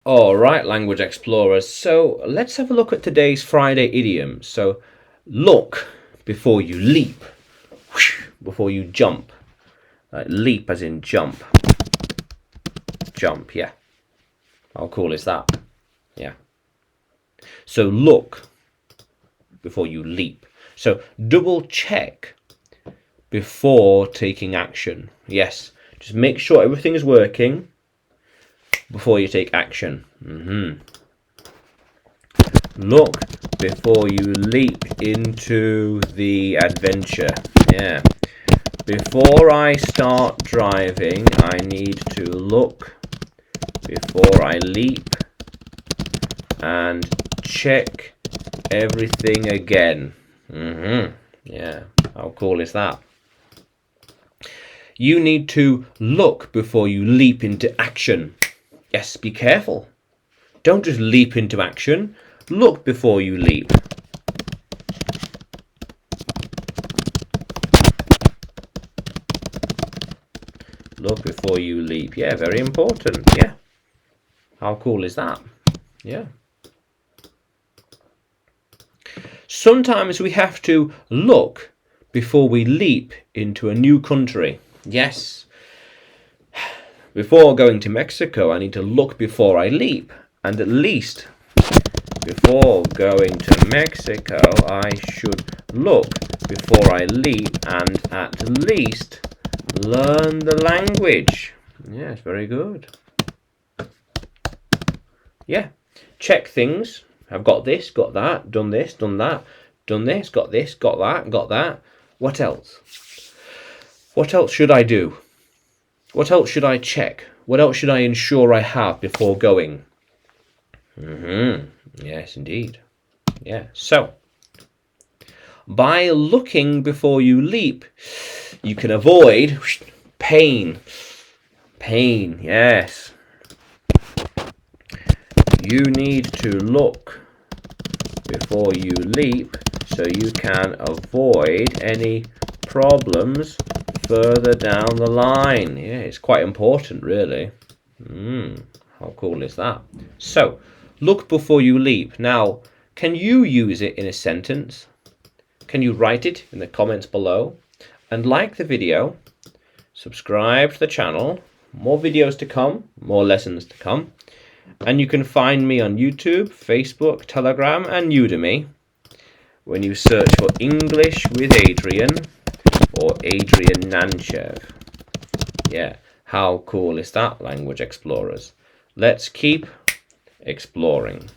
All right, language explorers. So let's have a look at today's Friday idioms. So look before you leap, whoosh, before you jump. Leap as in jump. Jump, yeah. How cool is that? Yeah. So look before you leap. So double check before taking action. Yes, just make sure everything is working before you take action. Look before you leap into the adventure. Yeah. Before I start driving, I need to look before I leap and check everything again. Yeah. How cool is that? You need to look before you leap into action. Yes, be careful. Don't just leap into action. Look before you leap. Look before you leap. Yeah, very important. Yeah. How cool is that? Yeah. Sometimes we have to look before we leap into a new country. Yes. Before going to Mexico, I need to look before I leap. And at least before going to Mexico, I should look before I leap and at least learn the language. Yes, very good. Yeah, check things. I've got this, got that, done this, done that, done this, got this, got that, got that. What else? What else should I do? What else should I check? What else should I ensure I have before going? Yes, indeed. Yeah. So, by looking before you leap, you can avoid pain. Pain, yes. You need to look before you leap so you can avoid any problems further down the line. Yeah, it's quite important, really. How cool is that? So, look before you leap. Now, can you use it in a sentence? Can you write it in the comments below? And like the video, subscribe to the channel. More videos to come, more lessons to come. And you can find me on YouTube, Facebook, Telegram, and Udemy when you search for English with Adrian or Adrian Nanchev. Yeah, how cool is that, language explorers? Let's keep exploring.